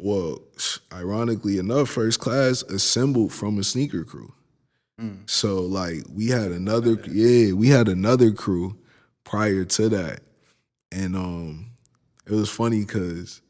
Well, ironically enough, First Class assembled from a sneaker crew. So like we had another crew prior to that. And it was funny because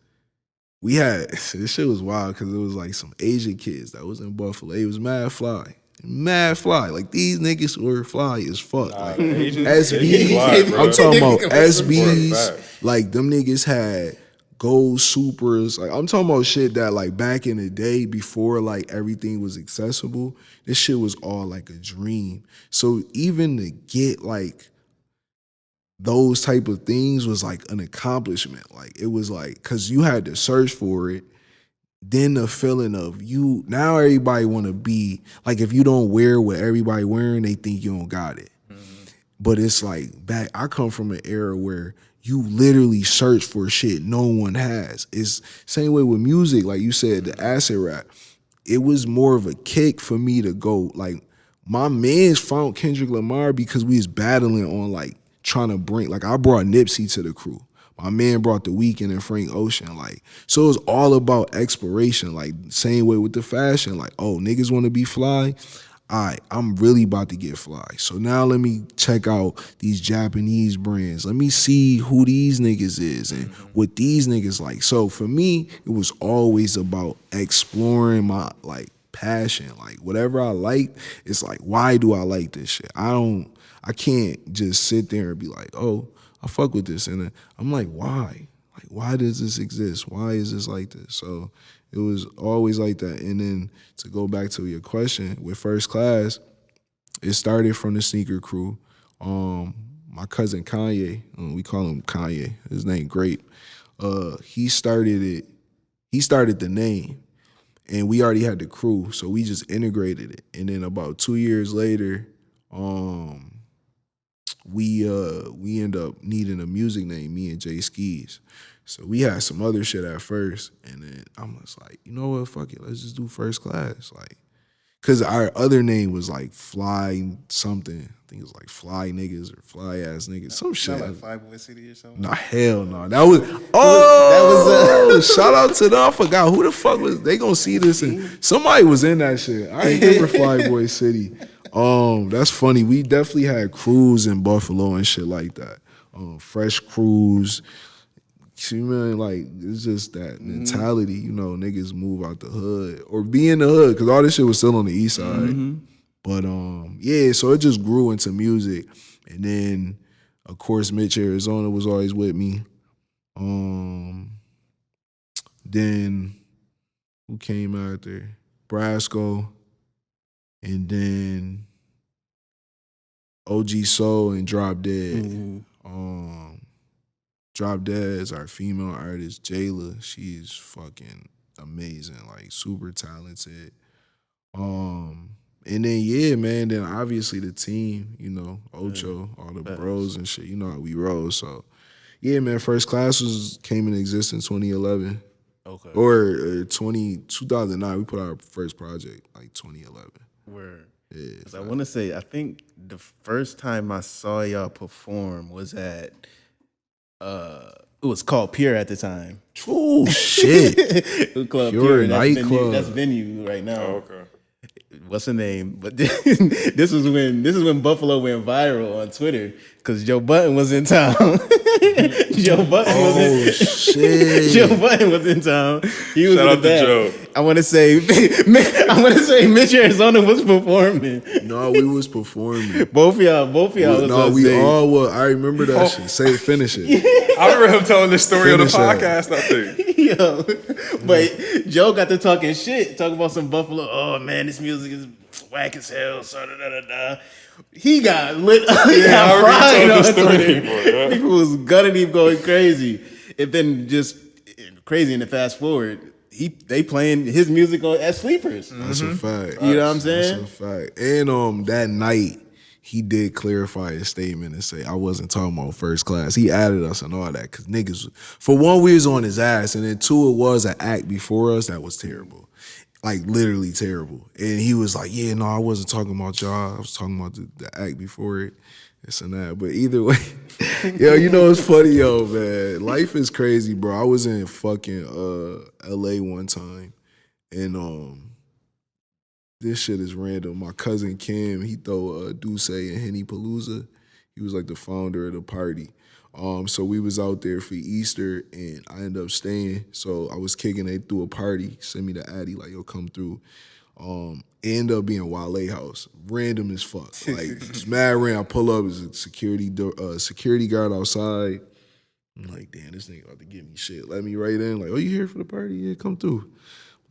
we had this shit was wild because it was like some Asian kids that was in Buffalo. It was mad fly. Mad fly. Like these niggas were fly as fuck. Like SBs. I'm talking about SBs. Like them niggas had gold supers. Like I'm talking about shit that like back in the day before like everything was accessible, this shit was all like a dream. So even to get like those type of things was like an accomplishment. Like it was like, cause you had to search for it. Then the feeling of you, now everybody wanna be, like if you don't wear what everybody wearing, they think you don't got it. But it's like I come from an era where you literally search for shit no one has. It's same way with music, like you said, the acid rap. It was more of a kick for me to go, like my mans found Kendrick Lamar because we was battling on like trying to bring, like I brought Nipsey to the crew. My man brought The Weeknd and Frank Ocean. Like, so it was all about exploration. Like, same way with the fashion. Like, oh, niggas want to be fly? All right, I'm really about to get fly. So now let me check out these Japanese brands. Let me see who these niggas is and what these niggas like. So for me, it was always about exploring my, like, passion. Like, whatever I like, it's like, why do I like this shit? I can't just sit there and be like, oh, I fuck with this. And I'm like, why? Like, why does this exist? Why is this like this? So it was always like that. And then to go back to your question, with First Class, it started from the sneaker crew. My cousin Kanye, we call him Kanye, his name Grape. He started it. He started the name. And we already had the crew, so we just integrated it. And then about 2 years later, we end up needing a music name, me and Jay Skis. So we had some other shit at first, and then I'm just like, you know what, fuck it, let's just do First Class. Like, cause our other name was like Fly something. I think it was like Fly Niggas or Fly Ass Niggas, some shit. Not like Fly Boy City or something? Nah, hell no. That was shout out to them. I forgot who the fuck was, they gonna see this, and somebody was in that shit. I remember Fly Boy City. That's funny. We definitely had crews in Buffalo and shit like that. Fresh crews. You know, like, it's just that mentality, you know, niggas move out the hood or be in the hood, because all this shit was still on the east side. But yeah, so it just grew into music. And then, of course, Mitch Arizona was always with me. Then who came after? Brasco. And then OG Soul and Drop Dead. Drop Dead is our female artist, Jayla. She's fucking amazing, like super talented. And then yeah, man, then obviously the team, you know, Ocho, all the bros and shit, you know how we roll. So yeah, man, First Class came into existence 2011. Okay. Or 2009. We put our first project like 2011. Word. Yeah. I want to say, I think the first time I saw y'all perform was at, it was called Pure at the time. Oh shit! Club Pure Pure, nightclub. That's venue right now. Oh, okay. What's the name? But this is when Buffalo went viral on Twitter because Joe Budden was in town. Joe Budden was in. Shit! Joe Budden was in town. He was Shout out to Joe. I want to say Mitch Arizona was performing. No, we was performing. Both of y'all was No, on we stage. all were. I remember that shit. Say, finish it. I remember him telling this story on the Finish that. podcast, I think. Yo, but Joe got to talking about some Buffalo. Oh man, this music is whack as hell. So da. He got lit. He got fried on Twitter. People was gunning him, going crazy. And then just crazy. And then fast forward, they playing his music as sleepers. That's a fact. You know what I'm saying? That's a fact. And that night, he did clarify his statement and say, I wasn't talking about First Class. He added us and all that, because niggas, for one, we was on his ass, and then two, it was an act before us that was terrible. Like, literally terrible. And he was like, yeah, no, I wasn't talking about y'all. I was talking about the act before it. This and that. But either way, yo, you know it's funny, yo, man. Life is crazy, bro. I was in fucking LA one time, and this shit is random. My cousin Kim, he throw Duce and Henny Palooza. He was like the founder of the party. So we was out there for Easter, and I ended up staying. So I was kicking. They threw a party. Send me the Addy, like, yo, come through. It ended up being Wale house, random as fuck. Like, just mad random. I pull up, there's a security guard outside. I'm like, damn, this nigga about to give me shit. Let me right in. Like, oh, you here for the party? Yeah, come through.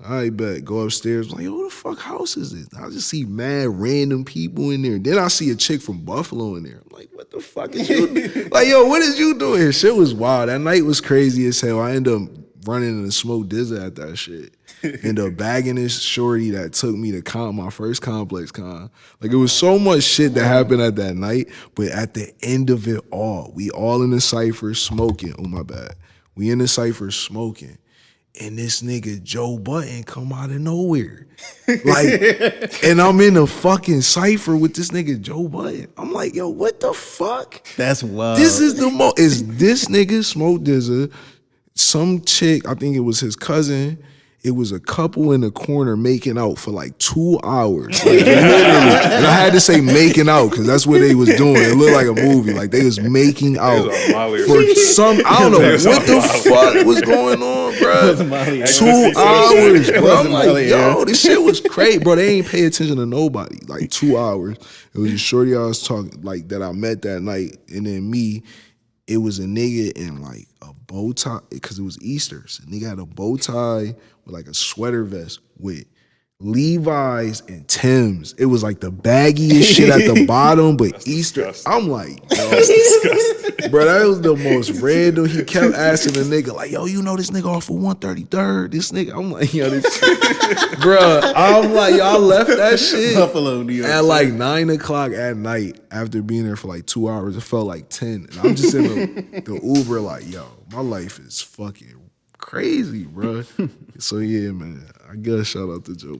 All right, bet. Go upstairs. I'm like, yo, who the fuck house is this? I just see mad random people in there. Then I see a chick from Buffalo in there. I'm like, what the fuck is you doing? Like, yo, what is you doing here? Shit was wild. That night was crazy as hell. I ended up running in the smoke dizza at that shit. Ended up bagging this shorty that took me to my first complex con. Like, it was so much shit that happened at that night, but at the end of it all, we all in the cypher smoking. Oh, my bad. We in the cypher smoking. And this nigga Joe Budden come out of nowhere. Like, and I'm in the fucking cypher with this nigga Joe Budden. I'm like, yo, what the fuck? That's wild. This is is this nigga Smoke Dizza, some chick, I think it was his cousin. It was a couple in the corner making out for like 2 hours. Like, literally. And I had to say making out because that's what they was doing. It looked like a movie. Like, they was making out for some, I don't know what the fuck was going on, bro. 2 hours, bro. I'm like, yo, this shit was crazy, bro. They ain't pay attention to nobody. Like, 2 hours. It was a shorty I was talking, like, that I met that night. And then me, it was a nigga in like a bow tie, because it was Easter. So nigga had a bow tie with like a sweater vest with Levi's and Timbs. It was like the baggiest shit at the bottom, but that's Easter. Disgusting. I'm like, yo, that's disgusting. Bro, that was the most random. He kept asking the nigga, like, yo, you know this nigga off of 133rd? This nigga, I'm like, yo, this bro, I'm like, y'all left that shit Buffalo, New York at like 9 o'clock at night after being there for like 2 hours. It felt like 10. And I'm just in the Uber like, yo, my life is fucking crazy, bro. So yeah, man, I gotta shout out to Joe.